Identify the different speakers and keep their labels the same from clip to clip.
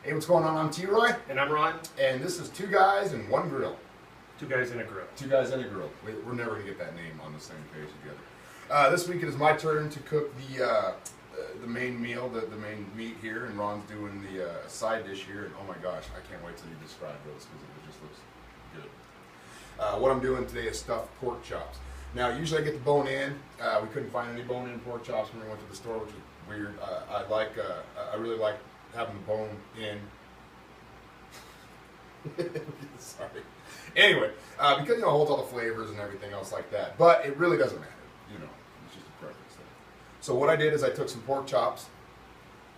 Speaker 1: Hey, what's going on? I'm T-Roy.
Speaker 2: And I'm Ron.
Speaker 1: And this is Two Guys and One Grill.
Speaker 2: Two Guys and a Grill.
Speaker 1: Two Guys and a Grill. We're never going to get that name on the same page together. This week it is my turn to cook the main meal, the main meat here, and Ron's doing the side dish here. And oh my gosh, I can't wait till you describe those because it just looks good. What I'm doing today is stuffed pork chops. Now, usually I get the bone in. We couldn't find any bone-in pork chops when we went to the store, which is weird. I really like having the bone in. Sorry. Anyway, because it holds all the flavors and everything else like that. But it really doesn't matter. It's just a preference thing. So what I did is I took some pork chops,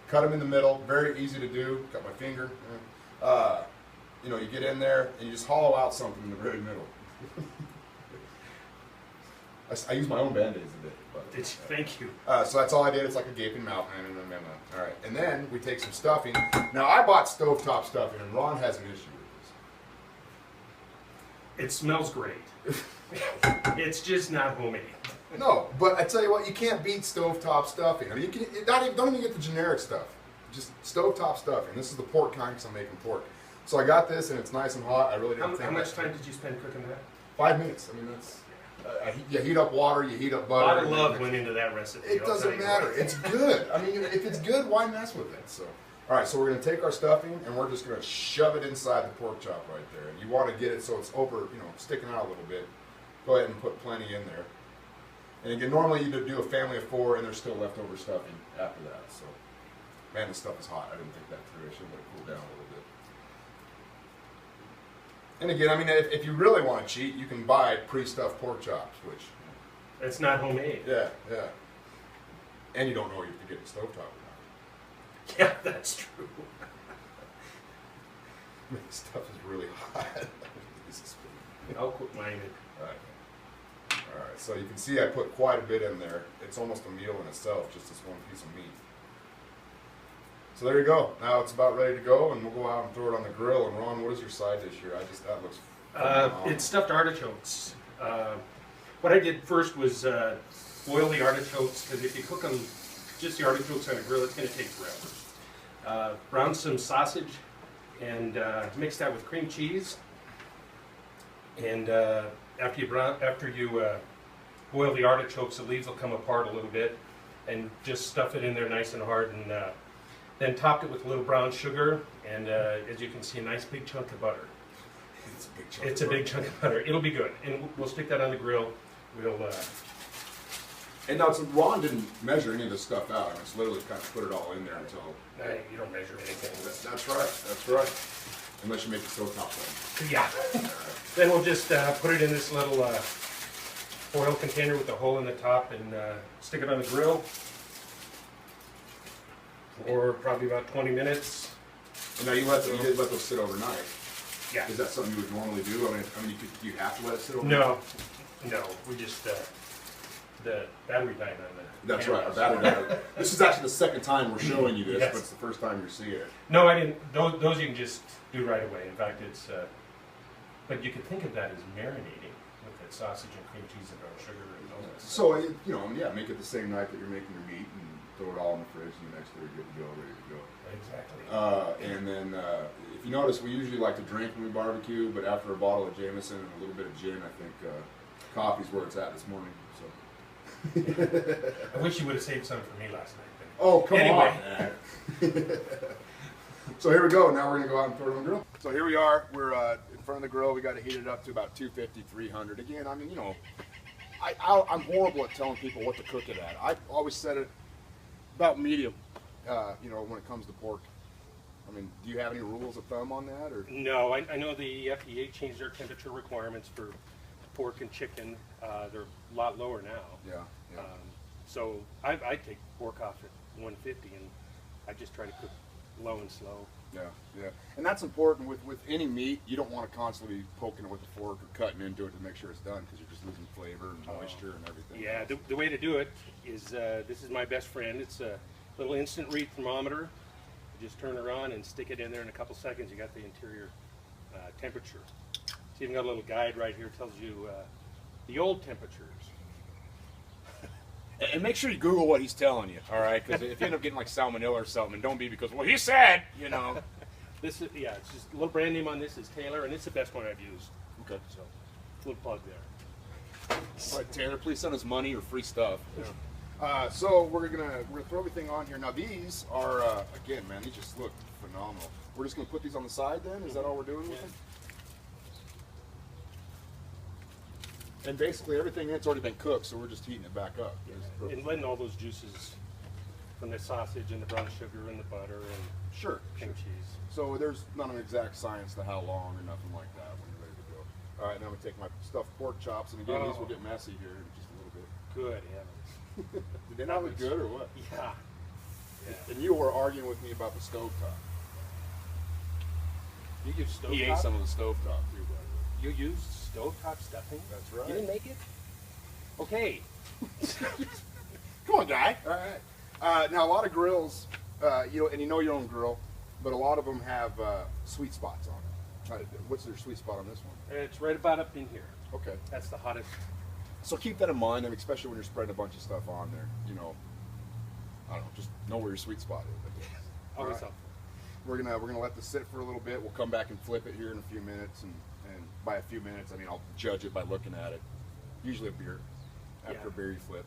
Speaker 1: cut them in the middle. Very easy to do. Cut my finger. You get in there and you just hollow out something in the very middle. I use my own Band-Aids a bit. But,
Speaker 2: Thank you.
Speaker 1: So that's all I did. It's like a gaping mouth. All right. And then we take some stuffing. Now, I bought stovetop stuffing, and Ron has an issue with
Speaker 2: It smells great. It's just not homemade.
Speaker 1: this. No, but I tell you what, you can't beat stovetop stuffing. I mean, don't even get the generic stuff. Just stovetop stuffing. This is the pork kind because I'm making pork. So I got this, and it's nice and hot. I really didn't think
Speaker 2: How much time did you spend cooking that?
Speaker 1: 5 minutes. I mean, that's... you heat up water, you heat up butter.
Speaker 2: A lot of love went into that recipe.
Speaker 1: It doesn't matter. It's good. I mean, if it's good, why mess with it? So, all right. So we're gonna take our stuffing and we're just gonna shove it inside the pork chop right there. And you want to get it so it's sticking out a little bit. Go ahead and put plenty in there. And again, normally you do a family of 4, and there's still leftover stuffing after that. So, man, this stuff is hot. I didn't think that through. I should let it cool down a little bit. And again, I mean, if you really want to cheat, you can buy pre-stuffed pork chops, which...
Speaker 2: It's not homemade.
Speaker 1: Yeah. And you don't know if you get the stovetop or not.
Speaker 2: Yeah, that's true.
Speaker 1: This stuff is really hot.
Speaker 2: I'll quit mine.
Speaker 1: All right, so you can see I put quite a bit in there. It's almost a meal in itself, just this one piece of meat. So there you go. Now it's about ready to go, and we'll go out and throw it on the grill. And Ron, what is your side dish here? That looks phenomenal.
Speaker 2: It's stuffed artichokes. What I did first was boil the artichokes, because if you cook them, just the artichokes on a grill, it's going to take forever. Brown some sausage and mix that with cream cheese. And after you boil the artichokes, the leaves will come apart a little bit, and just stuff it in there nice and hard, and then topped it with a little brown sugar, and as you can see, a nice big chunk of butter. It's a big chunk of butter. It'll be good, and we'll stick that on the grill.
Speaker 1: And now, Ron didn't measure any of this stuff out. It's literally kind of put it all in there until...
Speaker 2: You don't measure anything.
Speaker 1: That's right. Unless you make the stovetop one.
Speaker 2: Yeah. Then we'll just put it in this little foil container with a hole in the top and stick it on the grill for probably about 20 minutes.
Speaker 1: And now you did let those sit overnight.
Speaker 2: Yeah.
Speaker 1: Is that something you would normally do? I mean, you have to let it sit overnight?
Speaker 2: No. We just the battery died on the.
Speaker 1: That's right. Our battery died. This is actually the second time we're showing you this,
Speaker 2: Yes.
Speaker 1: but it's the first time you're seeing it.
Speaker 2: No, I didn't. Those you can just do right away. In fact, it's. But you could think of that as marinating with that sausage and cream cheese and brown sugar and all that.
Speaker 1: So make it the same night that you're making your meat and throw it all in the fridge, and the next day you're good to go, ready to go.
Speaker 2: Exactly.
Speaker 1: And then, if you notice, we usually like to drink when we barbecue, but after a bottle of Jameson and a little bit of gin, I think coffee's where it's at this morning. So.
Speaker 2: I wish you would have saved some for me last night.
Speaker 1: Oh, come
Speaker 2: Anyway.
Speaker 1: on. So here we go. Now we're going to go out and throw it on the grill. So here we are. We're in front of the grill. We got to heat it up to about 250, 300. Again, I mean, I'm horrible at telling people what to cook it at. I always said it about medium, when it comes to pork. I mean, do you have any rules of thumb on that? Or?
Speaker 2: No, I know the FDA changed their temperature requirements for pork and chicken. They're a lot lower now.
Speaker 1: Yeah.
Speaker 2: So I take pork off at 150, and I just try to cook low and slow.
Speaker 1: Yeah. And that's important with any meat. You don't want to constantly be poking it with a fork or cutting into it to make sure it's done, because you're just losing flavor and moisture and everything.
Speaker 2: Yeah, the way to do it is, this is my best friend. It's a little instant read thermometer. You just turn it on and stick it in there in a couple seconds. You got the interior temperature. It's even got a little guide right here. It tells you the old temperatures.
Speaker 1: And make sure you Google what he's telling you, all right? Because if you end up getting like salmonella or something, don't be because, well, he said,
Speaker 2: This is, yeah, it's just a little brand name on this is Taylor, and it's the best one I've used.
Speaker 3: Okay.
Speaker 2: So, little plug there.
Speaker 3: All right, Taylor, please send us money or free stuff.
Speaker 2: Yeah.
Speaker 3: So we're gonna throw everything on here. Now these are again, man, these just look phenomenal. We're just gonna put these on the side then. Is that all we're doing with them? And basically everything in it's already been cooked, so we're just heating it back up.
Speaker 2: And letting all those juices from the sausage and the brown sugar and the butter and
Speaker 3: Sure.
Speaker 2: cream cheese.
Speaker 3: So there's not an exact science to how long or nothing like that when you're ready to go. All right, now I'm gonna take my stuffed pork chops, and again, these will get messy here in just a little bit.
Speaker 2: Good heavens.
Speaker 3: Did they not look good or what?
Speaker 2: Yeah. Yeah.
Speaker 3: And you were arguing with me about the stovetop.
Speaker 2: You use stovetop?
Speaker 3: He ate some of the stovetop too, by the way.
Speaker 2: You used stovetop stuffing?
Speaker 3: That's right.
Speaker 2: You didn't make it? Okay.
Speaker 3: Come on, guy. All right. Now a lot of grills, and you know your own grill, but a lot of them have sweet spots on it. What's their sweet spot on this one?
Speaker 2: It's right about up in here.
Speaker 3: Okay.
Speaker 2: That's the hottest.
Speaker 3: So keep that in mind, and especially when you're spreading a bunch of stuff on there. I don't know, just know where your sweet spot is.
Speaker 2: Always
Speaker 3: All right.
Speaker 2: helpful.
Speaker 3: We're gonna let this sit for a little bit. We'll come back and flip it here in a few minutes, and by a few minutes, I mean I'll judge it by looking at it. Usually a beer. After
Speaker 2: Yeah.
Speaker 3: a beer, you flip.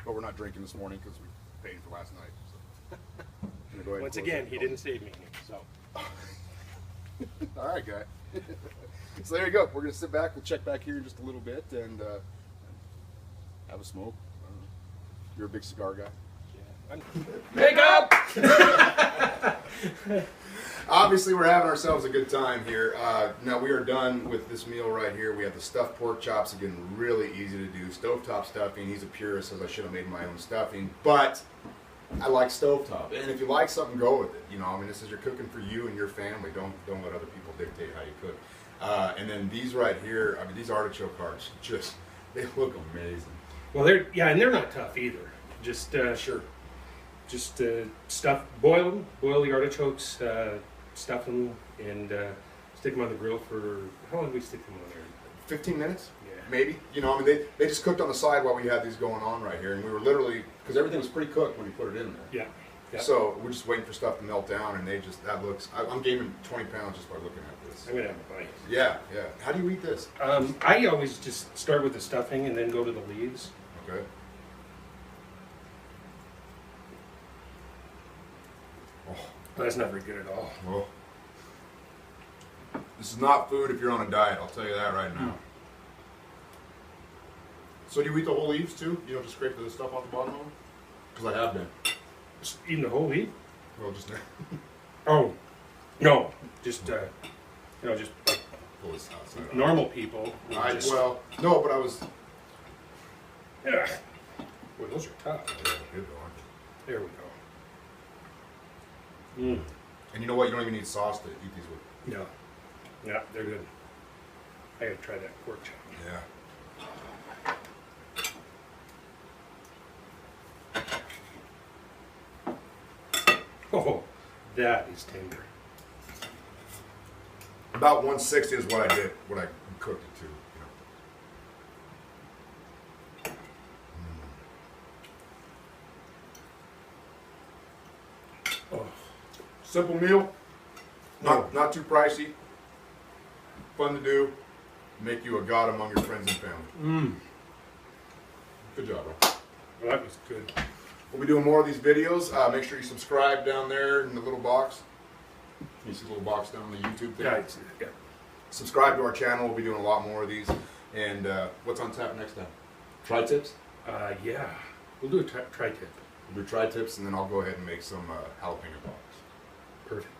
Speaker 3: But we're not drinking this morning because we paid for last night. So. I'm gonna go ahead and
Speaker 2: Once
Speaker 3: close
Speaker 2: again,
Speaker 3: it.
Speaker 2: he didn't save me. So.
Speaker 3: All right, guy. So there you go. We're gonna sit back. We'll check back here in just a little bit and have a smoke. I don't know. You're a big cigar guy.
Speaker 2: Make up!
Speaker 1: Obviously, we're having ourselves a good time here. Now we are done with this meal right here. We have the stuffed pork chops, again, really easy to do. Stovetop stuffing. He's a purist, says I should have made my own stuffing, but I like stovetop. And if you like something, go with it. This is you're cooking for you and your family. Don't let other people dictate how you cook. And then these right here, these artichoke hearts, they look amazing.
Speaker 2: Well, and they're not tough either. Just
Speaker 1: Sure.
Speaker 2: Just boil them, boil the artichokes, stuff them, and stick them on the grill for, how long do we stick them on there?
Speaker 1: 15 minutes?
Speaker 2: Yeah.
Speaker 1: Maybe. They just cooked on the side while we had these going on right here, and we were literally, because everything was pretty cooked when you put it in there.
Speaker 2: Yeah. Yep.
Speaker 1: So we're just waiting for stuff to melt down, and I'm gaining 20 pounds just by looking at this.
Speaker 2: I'm going to have a bite.
Speaker 1: Yeah. How do you eat this?
Speaker 2: I always just start with the stuffing and then go to the leaves.
Speaker 1: Okay.
Speaker 2: That's not very good at all.
Speaker 1: Well, this is not food if you're on a diet, I'll tell you that right now. So do you eat the whole leaves too? You don't just scrape the stuff off the bottom of them? Because I have been.
Speaker 2: Just eating the whole leaf?
Speaker 1: Well, just
Speaker 2: Oh, no. Just, just like
Speaker 1: pull this outside.
Speaker 2: normal people.
Speaker 1: No, but I was.
Speaker 2: Yeah. Boy, those are tough.
Speaker 1: Good, though, aren't they?
Speaker 2: There we go.
Speaker 1: And you know what? You don't even need sauce to eat these with.
Speaker 2: No. Yeah, they're good. I gotta try that pork chop.
Speaker 1: Yeah.
Speaker 2: Oh, that is tender.
Speaker 1: About 160 is what I did, what I cooked it to.
Speaker 2: Oh,
Speaker 1: Simple meal, not too pricey, fun to do, make you a god among your friends and family. Good job, bro.
Speaker 2: well, that was good.
Speaker 1: We'll be doing more of these videos. Make sure you subscribe down there in the little box. You see the little box down on the YouTube thing?
Speaker 2: Yeah.
Speaker 1: Subscribe to our channel. We'll be doing a lot more of these. And what's on tap next time? Tri-tips?
Speaker 2: Yeah. We'll do a tri-tip.
Speaker 1: We'll do tri-tips, and then I'll go ahead and make some jalapeno poppers.
Speaker 2: Perfect.